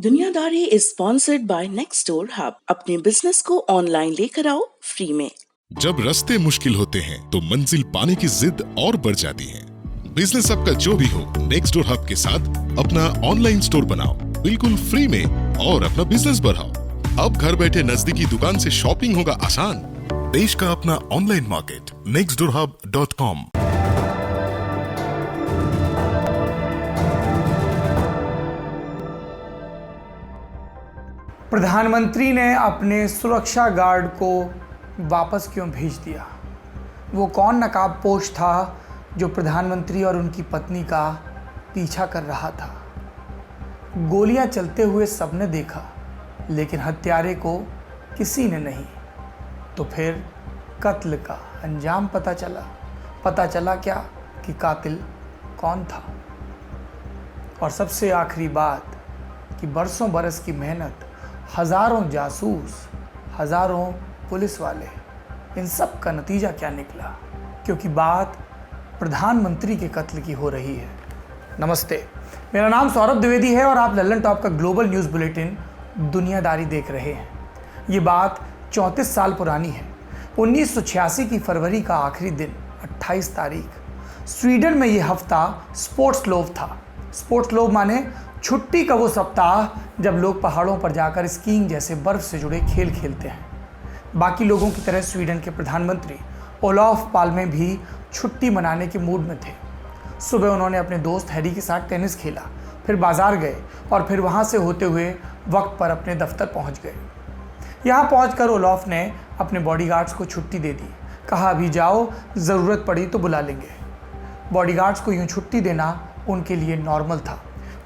दुनियादारी is sponsored by नेक्स्टडोर hub. अपने business को ऑनलाइन लेकर आओ फ्री में। जब रास्ते मुश्किल होते हैं तो मंजिल पाने की जिद और बढ़ जाती है। बिजनेस आपका जो भी हो, नेक्स्टडोर हब के साथ अपना ऑनलाइन स्टोर बनाओ बिल्कुल फ्री में और अपना बिजनेस बढ़ाओ। अब घर बैठे नजदीकी दुकान से शॉपिंग होगा आसान। देश का अपना ऑनलाइन मार्केट nextdoorhub.com। प्रधानमंत्री ने अपने सुरक्षा गार्ड को वापस क्यों भेज दिया? वो कौन नकाबपोश था जो प्रधानमंत्री और उनकी पत्नी का पीछा कर रहा था? गोलियां चलते हुए सबने देखा, लेकिन हत्यारे को किसी ने नहीं। तो फिर कत्ल का अंजाम पता चला क्या कि कातिल कौन था? और सबसे आखिरी बात कि बरसों बरस की मेहनत, हज़ारों जासूस, हज़ारों पुलिस वाले, इन सब का नतीजा क्या निकला? क्योंकि बात प्रधानमंत्री के कत्ल की हो रही है। नमस्ते, मेरा नाम सौरभ द्विवेदी है और आप लल्लन टॉप का ग्लोबल न्यूज़ बुलेटिन दुनियादारी देख रहे हैं। ये बात 34 साल पुरानी है। 1986 की फरवरी का आखिरी दिन 28 तारीख स्वीडन में ये हफ्ता स्पोर्ट्स लोव था। स्पोर्ट्स लोव माने छुट्टी का वो सप्ताह जब लोग पहाड़ों पर जाकर स्कीइंग जैसे बर्फ से जुड़े खेल खेलते हैं। बाकी लोगों की तरह स्वीडन के प्रधानमंत्री ओलाफ पाल्मे भी छुट्टी मनाने के मूड में थे। सुबह उन्होंने अपने दोस्त हैरी के साथ टेनिस खेला, फिर बाजार गए और फिर वहाँ से होते हुए वक्त पर अपने दफ्तर पहुँच गए। यहाँ पहुँचकर ओलाफ ने अपने बॉडीगार्ड्स को छुट्टी दे दी। कहा, अभी जाओ, ज़रूरत पड़ी तो बुला लेंगे। बॉडीगार्ड्स को यूँ छुट्टी देना उनके लिए नॉर्मल था।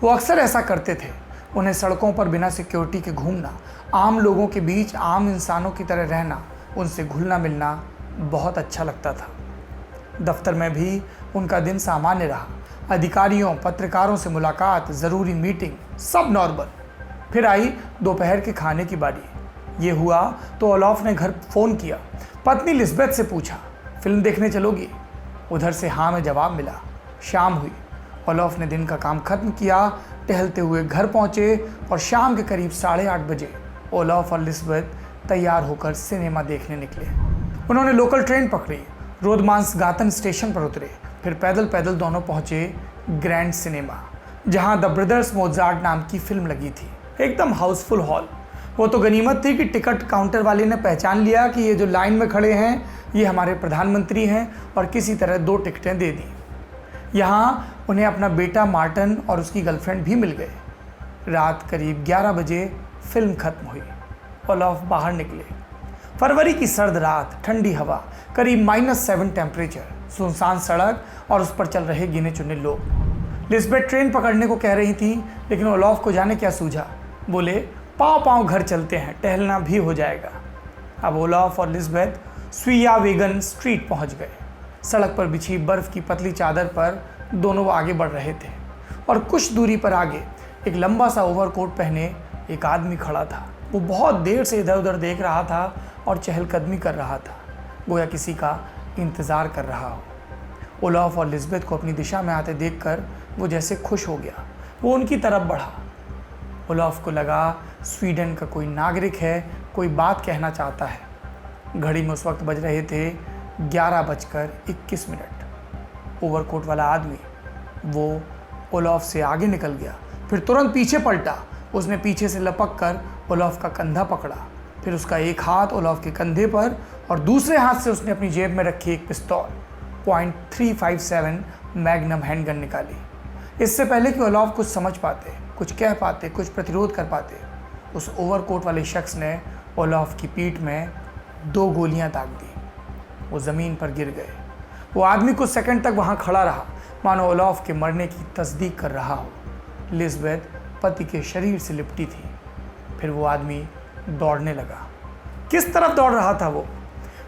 वो अक्सर ऐसा करते थे। उन्हें सड़कों पर बिना सिक्योरिटी के घूमना, आम लोगों के बीच आम इंसानों की तरह रहना, उनसे घुलना मिलना बहुत अच्छा लगता था। दफ्तर में भी उनका दिन सामान्य रहा। अधिकारियों, पत्रकारों से मुलाकात, ज़रूरी मीटिंग, सब नॉर्मल। फिर आई दोपहर के खाने की बारी। ये हुआ तो ओलाफ ने घर फ़ोन किया। पत्नी लिस्बेथ से पूछा, फिल्म देखने चलोगी? उधर से हाँ में जवाब मिला। शाम हुई। ओलाफ ने दिन का काम खत्म किया, टहलते हुए घर पहुंचे और शाम के करीब 8:30 बजे ओलाफ और लिस्बेथ तैयार होकर सिनेमा देखने निकले। उन्होंने लोकल ट्रेन पकड़ी, रोदमांसगातन स्टेशन पर उतरे, फिर पैदल पैदल दोनों पहुंचे ग्रैंड सिनेमा, जहां द ब्रदर्स मोजार्ट नाम की फिल्म लगी थी। एकदम हाउसफुल हॉल। वो तो गनीमत थी कि टिकट काउंटर वाले ने पहचान लिया कि ये जो लाइन में खड़े हैं ये हमारे प्रधानमंत्री हैं और किसी तरह 2 टिकटें दे दी। यहाँ उन्हें अपना बेटा मार्टिन और उसकी गर्लफ्रेंड भी मिल गए। रात करीब 11 बजे फिल्म खत्म हुई। ओलाफ बाहर निकले। फरवरी की सर्द रात, ठंडी हवा, करीब -7 टेम्परेचर, सुनसान सड़क और उस पर चल रहे गिने चुने लोग। लिस्बेथ ट्रेन पकड़ने को कह रही थी, लेकिन ओलाफ को जाने क्या सूझा। बोले, पाँव घर चलते हैं, टहलना भी हो जाएगा। अब ओलाफ और लिस्बेथ स्वीयावेगन स्ट्रीट पहुँच गए। सड़क पर बिछी बर्फ की पतली चादर पर दोनों आगे बढ़ रहे थे और कुछ दूरी पर आगे एक लंबा सा ओवरकोट पहने एक आदमी खड़ा था। वो बहुत देर से इधर उधर देख रहा था और चहलकदमी कर रहा था, गोया किसी का इंतज़ार कर रहा हो। ओलाफ और लिस्बेथ को अपनी दिशा में आते देखकर वो जैसे खुश हो गया। वो उनकी तरफ बढ़ा। ओलाफ को लगा स्वीडन का कोई नागरिक है, कोई बात कहना चाहता है। घड़ी में उस वक्त बज रहे थे 11:21। ओवरकोट वाला आदमी वो ओलाफ से आगे निकल गया, फिर तुरंत पीछे पलटा। उसने पीछे से लपक कर ओलाफ का कंधा पकड़ा, फिर उसका एक हाथ ओलाफ के कंधे पर और दूसरे हाथ से उसने अपनी जेब में रखी एक पिस्तौल .357 मैग्नम हैंडगन निकाली। इससे पहले कि ओलाफ कुछ समझ पाते, कुछ कह पाते, कुछ प्रतिरोध कर पाते, उस ओवरकोट वाले शख्स ने ओलाफ की पीठ में 2 गोलियां दाग दी। वो ज़मीन पर गिर गए। वो आदमी कुछ सेकंड तक वहाँ खड़ा रहा, मानो ओलाफ के मरने की तस्दीक कर रहा हो। लिस्बेथ पति के शरीर से लिपटी थी। फिर वो आदमी दौड़ने लगा। किस तरफ दौड़ रहा था वो?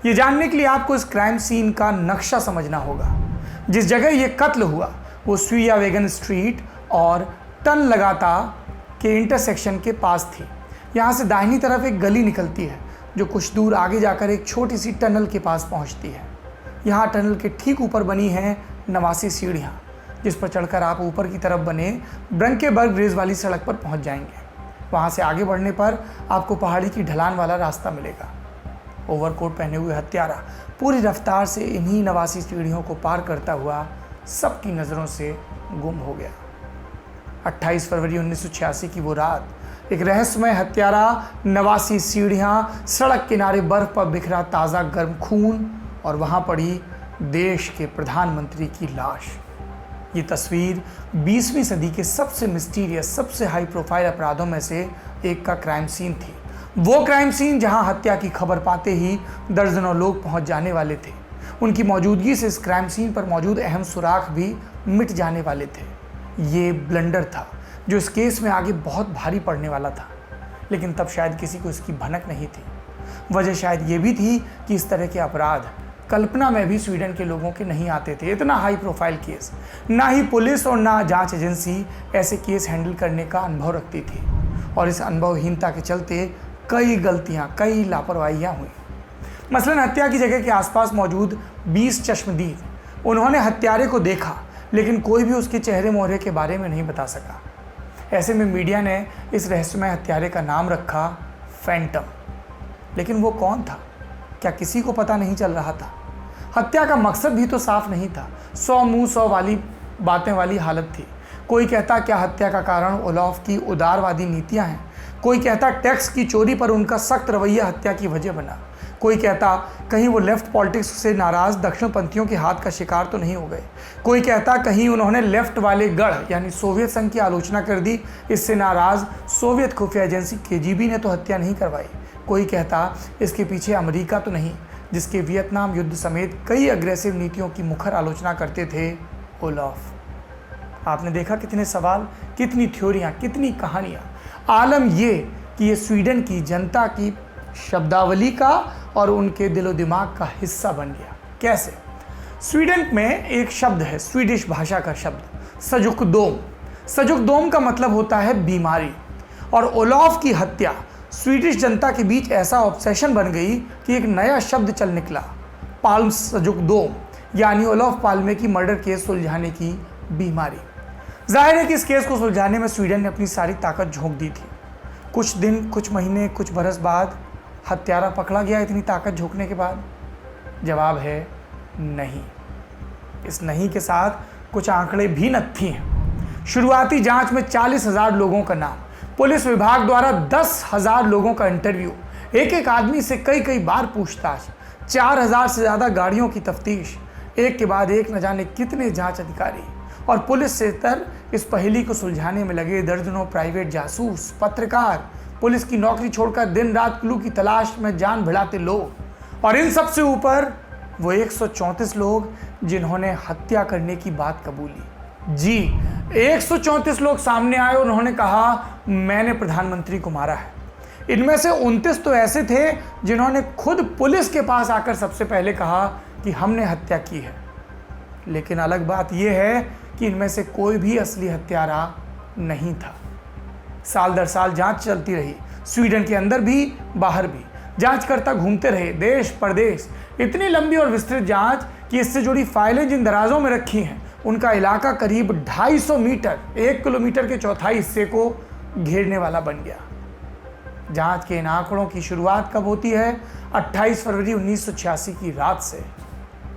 ये जानने के लिए आपको इस क्राइम सीन का नक्शा समझना होगा। जिस जगह ये कत्ल हुआ वो स्वीयावेगन स्ट्रीट और टन लगाता के इंटरसेक्शन के पास थी। यहाँ से दाहिनी तरफ एक गली निकलती है जो कुछ दूर आगे जाकर एक छोटी सी टनल के पास पहुँचती है। यहाँ टनल के ठीक ऊपर बनी हैं 89 सीढ़ियाँ, जिस पर चढ़कर आप ऊपर की तरफ बने ब्रंकेबर्ग ब्रिज वाली सड़क पर पहुँच जाएंगे। वहाँ से आगे बढ़ने पर आपको पहाड़ी की ढलान वाला रास्ता मिलेगा। ओवरकोट पहने हुए हत्यारा पूरी रफ्तार से इन्हीं 89 सीढ़ियों को पार करता हुआ सबकी नज़रों से गुम हो गया। 28 फरवरी 1986 की वो रात, एक रहस्यमय हत्यारा, 89 सीढ़ियाँ, सड़क किनारे बर्फ पर बिखरा ताज़ा गर्म खून और वहाँ पड़ी देश के प्रधानमंत्री की लाश। ये तस्वीर 20वीं सदी के सबसे मिस्टीरियस, सबसे हाई प्रोफाइल अपराधों में से एक का क्राइम सीन थी। वो क्राइम सीन जहां हत्या की खबर पाते ही दर्जनों लोग पहुंच जाने वाले थे। उनकी मौजूदगी से इस क्राइम सीन पर मौजूद अहम सुराग भी मिट जाने वाले थे। ये ब्लंडर था जो इस केस में आगे बहुत भारी पड़ने वाला था, लेकिन तब शायद किसी को इसकी भनक नहीं थी। वजह शायद ये भी थी कि इस तरह के अपराध कल्पना में भी स्वीडन के लोगों के नहीं आते थे। इतना हाई प्रोफाइल केस, ना ही पुलिस और ना जांच एजेंसी ऐसे केस हैंडल करने का अनुभव रखती थी, और इस अनुभवहीनता के चलते कई गलतियां, कई लापरवाहियां हुई। मसलन हत्या की जगह के आसपास मौजूद 20 चश्मदीद, उन्होंने हत्यारे को देखा, लेकिन कोई भी उसके चेहरे मोहरे के बारे में नहीं बता सका। ऐसे में मीडिया ने इस रहस्यमय हत्यारे का नाम रखा फैंटम। लेकिन वो कौन था, क्या किसी को पता नहीं चल रहा था? हत्या का मकसद भी तो साफ नहीं था। 100 मुंह 100 वाली बातें वाली हालत थी। कोई कहता क्या हत्या का कारण ओलॉफ की उदारवादी नीतियां हैं, कोई कहता टैक्स की चोरी पर उनका सख्त रवैया हत्या की वजह बना, कोई कहता कहीं वो लेफ्ट पॉलिटिक्स से नाराज दक्षिणपंथियों के हाथ का शिकार तो नहीं हो गए, कोई कहता कहीं उन्होंने लेफ्ट वाले गढ़ यानी सोवियत संघ की आलोचना कर दी, इससे नाराज सोवियत खुफिया एजेंसी केजीबी ने तो हत्या नहीं करवाई, कोई कहता इसके पीछे अमेरिका तो नहीं जिसके वियतनाम युद्ध समेत कई अग्रेसिव नीतियों की मुखर आलोचना करते थे ओलॉफ। आपने देखा कितने सवाल, कितनी थ्योरियां, कितनी कहानियां। आलम ये कि ये स्वीडन की जनता की शब्दावली का और उनके दिलो दिमाग का हिस्सा बन गया। कैसे? स्वीडन में एक शब्द है, स्वीडिश भाषा का शब्द सजुकदोम। सजुकदोम का मतलब होता है बीमारी, और ओलॉफ की हत्या स्वीडिश जनता के बीच ऐसा ऑब्सेशन बन गई कि एक नया शब्द चल निकला, पाल्म सजुकदोम, यानी ओलॉफ पाल्मे की मर्डर केस सुलझाने की बीमारी। जाहिर है कि इस केस को सुलझाने में स्वीडन ने अपनी सारी ताकत झोंक दी थी। कुछ दिन, कुछ महीने, कुछ बरस बाद हत्यारा पकड़ा गया इतनी ताकत झोंकने के बाद? जवाब है नहीं। इस नहीं के साथ कुछ आंकड़े भी नत्थी हैं। शुरुआती जांच में 40,000 लोगों का नाम, पुलिस विभाग द्वारा 10,000 लोगों का इंटरव्यू, एक एक आदमी से कई कई बार पूछताछ, 4,000 से ज़्यादा गाड़ियों की तफ्तीश, एक के बाद एक न जाने कितने जांच अधिकारी, और पुलिस से तर इस पहेली को सुलझाने में लगे दर्जनों प्राइवेट जासूस, पत्रकार, पुलिस की नौकरी छोड़कर दिन रात क्लू की तलाश में जान भिड़ाते लोग, और इन सबसे ऊपर वो 134 लोग जिन्होंने हत्या करने की बात कबूली। जी, 134 लोग सामने आए और उन्होंने कहा मैंने प्रधानमंत्री को मारा है। इनमें से 29 तो ऐसे थे जिन्होंने खुद पुलिस के पास आकर सबसे पहले कहा कि हमने हत्या की है। लेकिन अलग बात यह है कि इनमें से कोई भी असली हत्यारा नहीं था। साल दर साल जांच चलती रही, स्वीडन के अंदर भी बाहर भी। जांचकर्ता घूमते रहे देश परदेश। इतनी लंबी और विस्तृत जांच कि इससे जुड़ी फाइलें जिन दराजों में रखी हैं उनका इलाका करीब 250 मीटर, 1 किलोमीटर के चौथाई हिस्से को घेरने वाला बन गया। जांच के इन आंकड़ों की शुरुआत कब होती है? 28 फरवरी 1986 की रात से।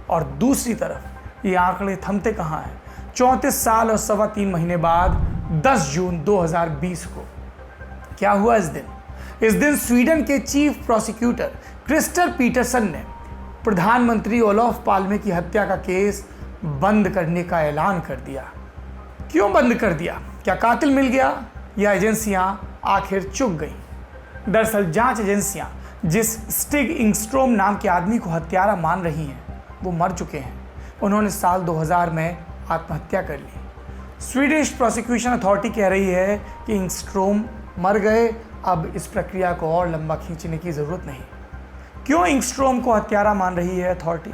और दूसरी तरफ ये आंकड़े थमते कहाँ हैं? 34 साल और 3.25 महीने बाद 10 जून 2020 को क्या हुआ इस दिन? इस दिन स्वीडन के चीफ प्रोसिक्यूटर क्रिस्टर पीटरसन ने प्रधानमंत्री ओलॉफ पाल्मे की हत्या का केस बंद करने का ऐलान कर दिया। क्यों बंद कर दिया? क्या कातिल मिल गया या एजेंसियां आखिर चुक गईं? दरअसल जांच एजेंसियां जिस स्टिग इंगस्ट्रोम नाम के आदमी को हत्यारा मान रही हैं वो मर चुके हैं। उन्होंने साल 2000 में आत्महत्या कर ली। स्वीडिश प्रोसिक्यूशन अथॉरिटी कह रही है कि इंगस्ट्रोम मर गए, अब इस प्रक्रिया को और लंबा खींचने की ज़रूरत नहीं। क्यों इंगस्ट्रोम को हत्यारा मान रही है अथॉरिटी?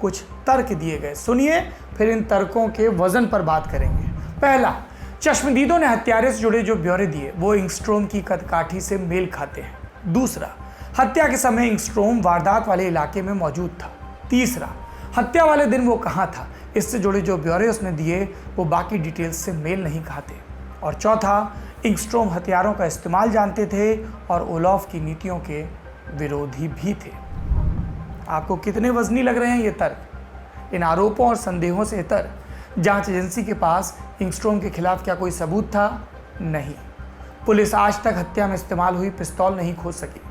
कुछ तर्क दिए गए, सुनिए, फिर इन तर्कों के वजन पर बात करेंगे। पहला, चश्मदीदों ने हत्यारे से जुड़े जो ब्यौरे दिए वो इंगस्ट्रोम की कदकाठी से मेल खाते हैं। दूसरा, हत्या के समय इंगस्ट्रोम वारदात वाले इलाके में मौजूद था। तीसरा, हत्या वाले दिन वो कहाँ था, इससे जुड़े जो ब्यौरे उसने दिए वो बाकी डिटेल्स से मेल नहीं खाते। और चौथा, इंगस्ट्रोम हथियारों का इस्तेमाल जानते थे और ओलॉफ की नीतियों के विरोधी भी थे। आपको कितने वजनी लग रहे हैं ये तर्क? इन आरोपों और संदेहों से इतर जांच एजेंसी के पास इंगस्ट्रोम के खिलाफ क्या कोई सबूत था? नहीं। पुलिस आज तक हत्या में इस्तेमाल हुई पिस्तौल नहीं खोज सकी।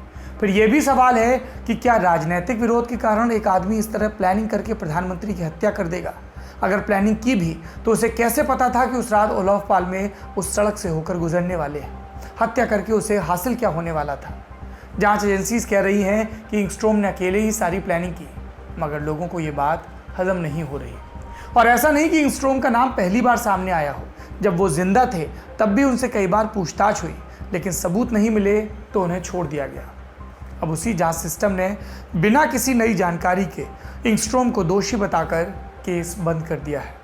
फिर यह भी सवाल है कि क्या राजनीतिक विरोध के कारण एक आदमी इस तरह प्लानिंग करके प्रधानमंत्री की हत्या कर देगा? अगर प्लानिंग की भी तो उसे कैसे पता था कि उस रात ओलॉफ पाल्मे उस सड़क से होकर गुजरने वाले हैं? हत्या करके उसे हासिल क्या होने वाला था? जांच एजेंसीज कह रही हैं कि इंगस्ट्रोम ने अकेले ही सारी प्लानिंग की, मगर लोगों को ये बात हजम नहीं हो रही। और ऐसा नहीं कि इंगस्ट्रोम का नाम पहली बार सामने आया हो। जब वो जिंदा थे तब भी उनसे कई बार पूछताछ हुई, लेकिन सबूत नहीं मिले तो उन्हें छोड़ दिया गया। अब उसी जांच सिस्टम ने बिना किसी नई जानकारी के इंगस्ट्रोम को दोषी बताकर केस बंद कर दिया है।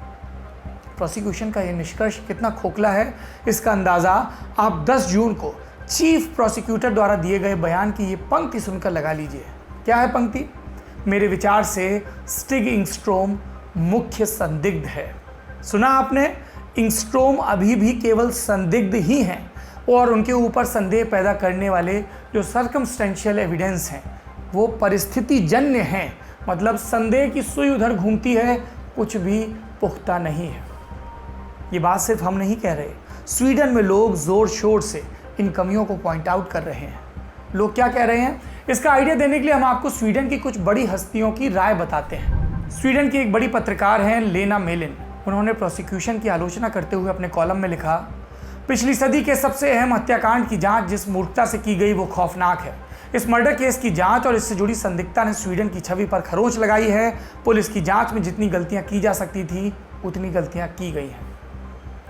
प्रोसिक्यूशन का यह निष्कर्ष कितना खोखला है, इसका अंदाज़ा आप 10 जून को चीफ प्रोसिक्यूटर द्वारा दिए गए बयान की ये पंक्ति सुनकर लगा लीजिए। क्या है पंक्ति? मेरे विचार से स्टिग इंगस्ट्रोम मुख्य संदिग्ध है। सुना आपने? इंगस्ट्रोम अभी भी केवल संदिग्ध ही हैं और उनके ऊपर संदेह पैदा करने वाले जो सर्कमस्टेंशियल एविडेंस हैं वो परिस्थिति जन्य हैं। मतलब संदेह की सुई उधर घूमती है, कुछ भी पुख्ता नहीं है। ये बात सिर्फ हम नहीं कह रहे, स्वीडन में लोग जोर शोर से इन कमियों को पॉइंट आउट कर रहे हैं। लोग क्या कह रहे हैं, इसका आइडिया देने के लिए हम आपको स्वीडन की कुछ बड़ी हस्तियों की राय बताते हैं। स्वीडन की एक बड़ी पत्रकार हैं लेना मेलिन। उन्होंने प्रोसिक्यूशन की आलोचना करते हुए अपने कॉलम में लिखा, पिछली सदी के सबसे अहम हत्याकांड की जांच जिस मूर्खता से की गई वो खौफनाक है। इस मर्डर केस की जांच और इससे जुड़ी संदिग्धता ने स्वीडन की छवि पर खरोंच लगाई है। पुलिस की जांच में जितनी गलतियां की जा सकती थी उतनी गलतियां की गई हैं।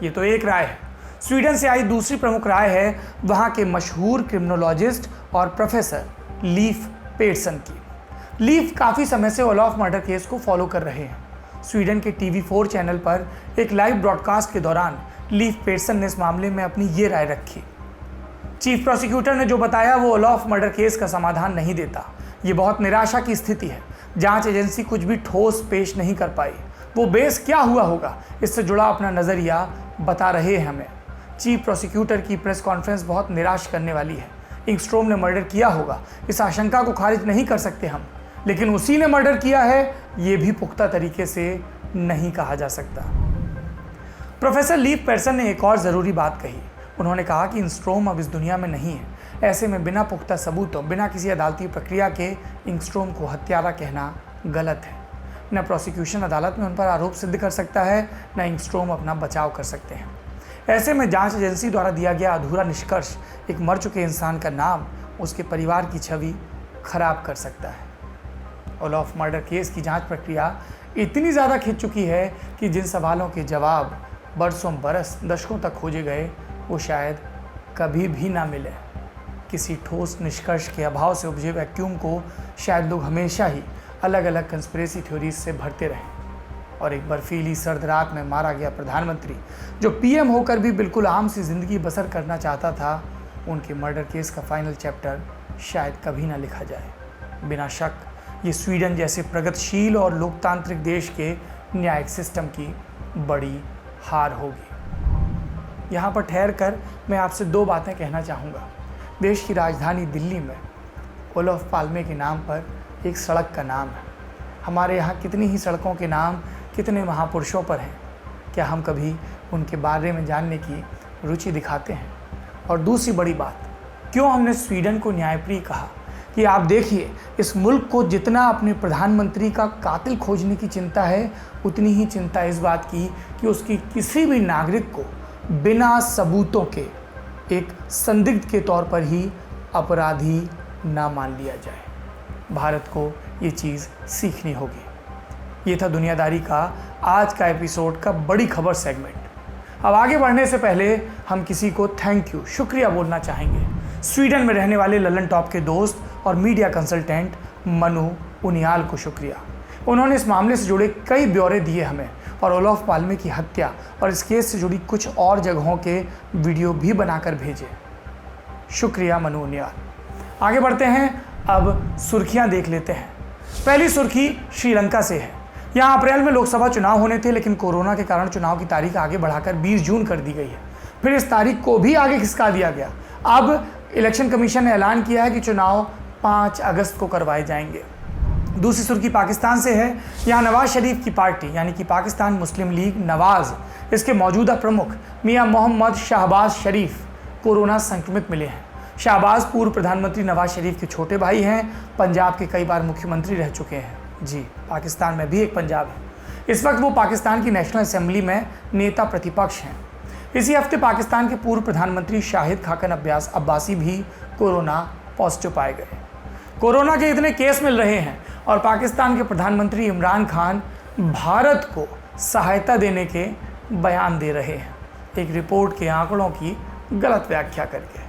ये तो एक राय है। स्वीडन से आई दूसरी प्रमुख राय है वहाँ के मशहूर क्रिमिनोलॉजिस्ट और प्रोफेसर लीफ पेटसन की। लीफ काफ़ी समय से ओलॉफ मर्डर केस को फॉलो कर रहे हैं। स्वीडन के TV4 चैनल पर एक लाइव ब्रॉडकास्ट के दौरान लीफ पेटसन ने इस मामले में अपनी ये राय रखी। चीफ प्रोसिक्यूटर ने जो बताया वो ओलॉफ मर्डर केस का समाधान नहीं देता। ये बहुत निराशा की स्थिति है। जांच एजेंसी कुछ भी ठोस पेश नहीं कर पाई। वो बेस क्या हुआ होगा, इससे जुड़ा अपना नज़रिया बता रहे हैं हमें। चीफ प्रोसिक्यूटर की प्रेस कॉन्फ्रेंस बहुत निराश करने वाली है। इंगस्ट्रोम ने मर्डर किया होगा, इस आशंका को खारिज नहीं कर सकते हम, लेकिन उसी ने मर्डर किया है ये भी पुख्ता तरीके से नहीं कहा जा सकता। प्रोफेसर लीफ पेटसन ने एक और ज़रूरी बात कही। उन्होंने कहा कि इंगस्ट्रोम अब इस दुनिया में नहीं है। ऐसे में बिना पुख्ता सबूतों, बिना किसी अदालती प्रक्रिया के इंगस्ट्रोम को हत्यारा कहना गलत है। न प्रोसिक्यूशन अदालत में उन पर आरोप सिद्ध कर सकता है, न इंगस्ट्रोम अपना बचाव कर सकते हैं। ऐसे में जांच एजेंसी द्वारा दिया गया अधूरा निष्कर्ष एक मर चुके इंसान का नाम, उसके परिवार की छवि खराब कर सकता है। ओलॉफ मर्डर केस की जांच प्रक्रिया इतनी ज़्यादा खिंच चुकी है कि जिन सवालों के जवाब बरसों बरस दशकों तक खोजे गए वो शायद कभी भी ना मिले। किसी ठोस निष्कर्ष के अभाव से उपजे वैक्यूम को शायद लोग हमेशा ही अलग अलग कंस्पिरेसी थ्योरीज से भरते रहें। और एक बर्फीली सर्द रात में मारा गया प्रधानमंत्री जो PM होकर भी बिल्कुल आम सी ज़िंदगी बसर करना चाहता था, उनके मर्डर केस का फाइनल चैप्टर शायद कभी ना लिखा जाए। बिना शक ये स्वीडन जैसे प्रगतिशील और लोकतांत्रिक देश के न्यायिक सिस्टम की बड़ी हार होगी। यहाँ पर ठहर कर मैं आपसे 2 बातें कहना चाहूँगा। देश की राजधानी दिल्ली में ओलॉफ पाल्मे के नाम पर एक सड़क का नाम है। हमारे यहाँ कितनी ही सड़कों के नाम कितने महापुरुषों पर हैं। क्या हम कभी उनके बारे में जानने की रुचि दिखाते हैं? और दूसरी बड़ी बात, क्यों हमने स्वीडन को न्यायप्रिय कहा? कि आप देखिए, इस मुल्क को जितना अपने प्रधानमंत्री का कातिल खोजने की चिंता है, उतनी ही चिंता इस बात की कि उसकी किसी भी नागरिक को बिना सबूतों के एक संदिग्ध के तौर पर ही अपराधी ना मान लिया जाए। भारत को ये चीज़ सीखनी होगी। ये था दुनियादारी का आज का एपिसोड का बड़ी खबर सेगमेंट। अब आगे बढ़ने से पहले हम किसी को थैंक यू, शुक्रिया बोलना चाहेंगे। स्वीडन में रहने वाले ललन टॉप के दोस्त और मीडिया कंसल्टेंट मनु उनियाल को शुक्रिया। उन्होंने इस मामले से जुड़े कई ब्यौरे दिए हमें और ओलॉफ पाल्मे की हत्या और इस केस से जुड़ी कुछ और जगहों के वीडियो भी बनाकर भेजे। शुक्रिया मनु उनियाल। आगे बढ़ते हैं, अब सुर्खियां देख लेते हैं। पहली सुर्खी श्रीलंका से है। यहाँ अप्रैल में लोकसभा चुनाव होने थे, लेकिन कोरोना के कारण चुनाव की तारीख आगे बढ़ाकर 20 जून कर दी गई है। फिर इस तारीख को भी आगे खिसका दिया गया। अब इलेक्शन कमीशन ने ऐलान किया है कि चुनाव 5 अगस्त को करवाए जाएंगे। दूसरी सुर्खी पाकिस्तान से है। यहाँ नवाज शरीफ की पार्टी यानी कि पाकिस्तान मुस्लिम लीग नवाज, इसके मौजूदा प्रमुख मियां मोहम्मद शहबाज शरीफ कोरोना संक्रमित मिले हैं। शहबाज पूर्व प्रधानमंत्री नवाज शरीफ के छोटे भाई हैं, पंजाब के कई बार मुख्यमंत्री रह चुके हैं। जी, पाकिस्तान में भी एक पंजाब है। इस वक्त वो पाकिस्तान की नेशनल असेंबली में नेता प्रतिपक्ष हैं। इसी हफ्ते पाकिस्तान के पूर्व प्रधानमंत्री शाहिद खाकन अब्बासी भी कोरोना पॉजिटिव पाए गए। कोरोना के इतने केस मिल रहे हैं और पाकिस्तान के प्रधानमंत्री इमरान खान भारत को सहायता देने के बयान दे रहे हैं, एक रिपोर्ट के आंकड़ों की गलत व्याख्या करके।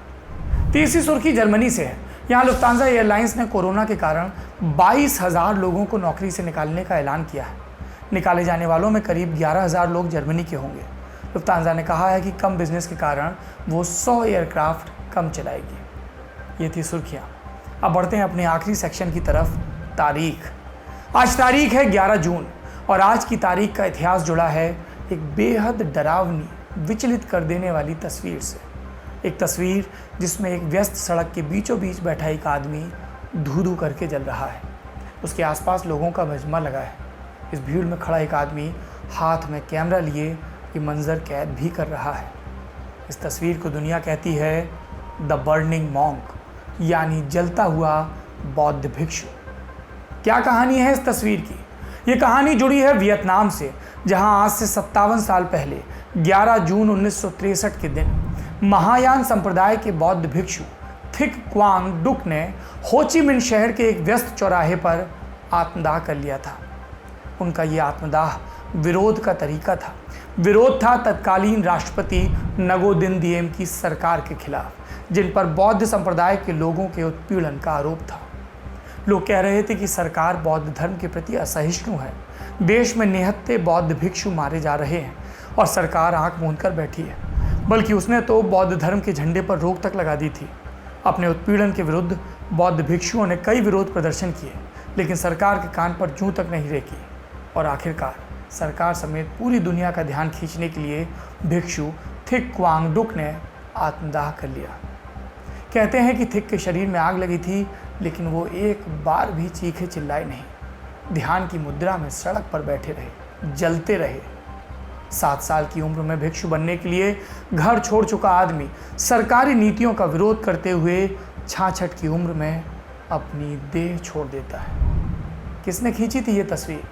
तीसरी सुर्खी जर्मनी से है। यहाँ लुफ्तांजा एयरलाइंस ने कोरोना के कारण 22,000 लोगों को नौकरी से निकालने का ऐलान किया है। निकाले जाने वालों में करीब 11,000 लोग जर्मनी के होंगे। लुफ्तांजा ने कहा है कि कम बिजनेस के कारण वो 100 एयरक्राफ्ट कम चलाएगी। ये थी सुर्खियाँ। अब बढ़ते हैं अपने आखिरी सेक्शन की तरफ, तारीख। आज तारीख है 11 जून और आज की तारीख का इतिहास जुड़ा है एक बेहद डरावनी, विचलित कर देने वाली तस्वीर से। एक तस्वीर जिसमें एक व्यस्त सड़क के बीचों बीच बैठा एक आदमी धू-धू करके जल रहा है। उसके आसपास लोगों का मजमा लगा है। इस भीड़ में खड़ा एक आदमी हाथ में कैमरा लिए ये मंजर कैद भी कर रहा है। इस तस्वीर को दुनिया कहती है द बर्निंग मॉन्क, यानी जलता हुआ बौद्ध भिक्षु। क्या कहानी है इस तस्वीर की? ये कहानी जुड़ी है वियतनाम से, जहां आज से 57 साल पहले 11 जून 1963 के दिन महायान संप्रदाय के बौद्ध भिक्षु थिक क्वांग डुक ने हो ची मिन्ह शहर के एक व्यस्त चौराहे पर आत्मदाह कर लिया था। उनका ये आत्मदाह विरोध का तरीका था। विरोध था तत्कालीन राष्ट्रपति नगोदिन दिएम की सरकार के खिलाफ, जिन पर बौद्ध संप्रदाय के लोगों के उत्पीड़न का आरोप था। लोग कह रहे थे कि सरकार बौद्ध धर्म के प्रति असहिष्णु है। देश में निहत्थे बौद्ध भिक्षु मारे जा रहे हैं और सरकार आंख मूंद कर बैठी है। बल्कि उसने तो बौद्ध धर्म के झंडे पर रोक तक लगा दी थी। अपने उत्पीड़न के विरुद्ध बौद्ध भिक्षुओं ने कई विरोध प्रदर्शन किए, लेकिन सरकार के कान पर जूं तक नहीं रेंकी और आखिरकार सरकार समेत पूरी दुनिया का ध्यान खींचने के लिए भिक्षु थिक क्वांग डुक ने आत्मदाह कर लिया। कहते हैं कि थिक के शरीर में आग लगी थी, लेकिन वो एक बार भी चीखे चिल्लाए नहीं। ध्यान की मुद्रा में सड़क पर बैठे रहे, जलते रहे। 7 साल की उम्र में भिक्षु बनने के लिए घर छोड़ चुका आदमी सरकारी नीतियों का विरोध करते हुए 66 की उम्र में अपनी देह छोड़ देता है। किसने खींची थी ये तस्वीर?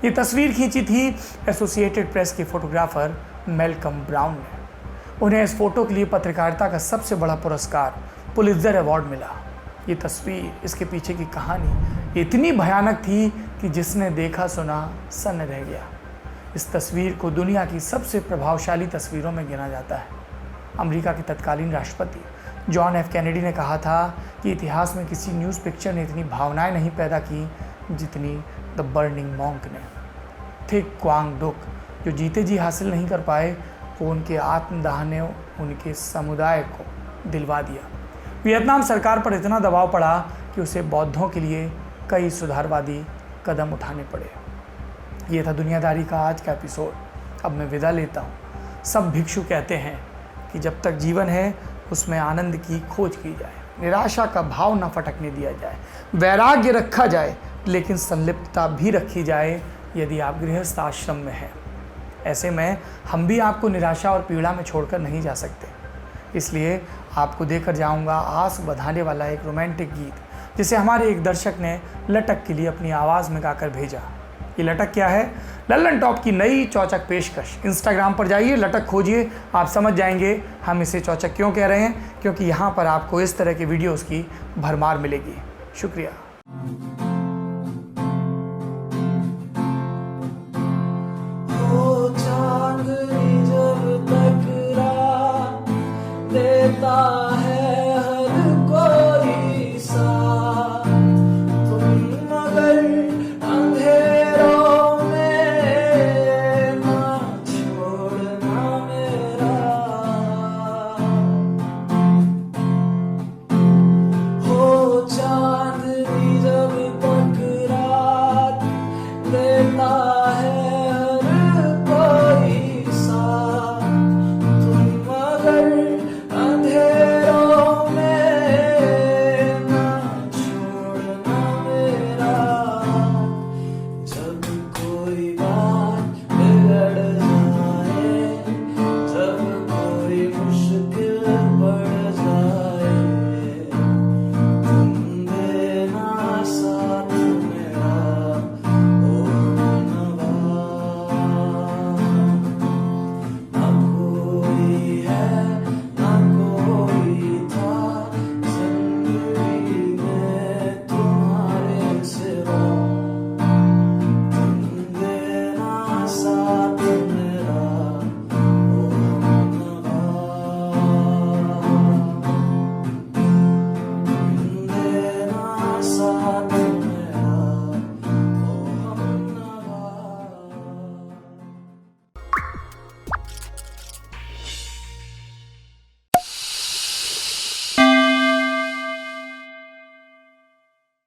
ये तस्वीर खींची थी एसोसिएटेड प्रेस के फोटोग्राफर मैल्कम ब्राउन ने। उन्हें इस फोटो के लिए पत्रकारिता का सबसे बड़ा पुरस्कार पुलित्जर अवार्ड मिला। ये तस्वीर, इसके पीछे की कहानी इतनी भयानक थी कि जिसने देखा सुना सन्न रह गया। इस तस्वीर को दुनिया की सबसे प्रभावशाली तस्वीरों में गिना जाता है। अमेरिका के तत्कालीन राष्ट्रपति जॉन एफ कैनेडी ने कहा था कि इतिहास में किसी न्यूज़ पिक्चर ने इतनी भावनाएं नहीं पैदा की जितनी द बर्निंग मॉन्क ने। थिक क्वांग डुक जो जीते जी हासिल नहीं कर पाए, वो उनके आत्मदाह ने उनके समुदाय को दिलवा दिया। वियतनाम सरकार पर इतना दबाव पड़ा कि उसे बौद्धों के लिए कई सुधारवादी कदम उठाने पड़े। ये था दुनियादारी का आज का एपिसोड। अब मैं विदा लेता हूँ। सब भिक्षु कहते हैं कि जब तक जीवन है उसमें आनंद की खोज की जाए, निराशा का भाव न फटकने दिया जाए, वैराग्य रखा जाए, लेकिन संलिप्तता भी रखी जाए यदि आप गृहस्थ आश्रम में हैं। ऐसे में हम भी आपको निराशा और पीड़ा में छोड़कर नहीं जा सकते। इसलिए आपको देकर जाऊंगा आस बधाने वाला एक रोमांटिक गीत, जिसे हमारे एक दर्शक ने लटक के लिए अपनी आवाज़ में गाकर भेजा। ये लटक क्या है? लल्लन टॉप की नई चौचक पेशकश। इंस्टाग्राम पर जाइए, लटक खोजिए, आप समझ जाएंगे हम इसे चौचक क्यों कह रहे हैं, क्योंकि यहाँ पर आपको इस तरह के वीडियोज़ की भरमार मिलेगी। शुक्रिया।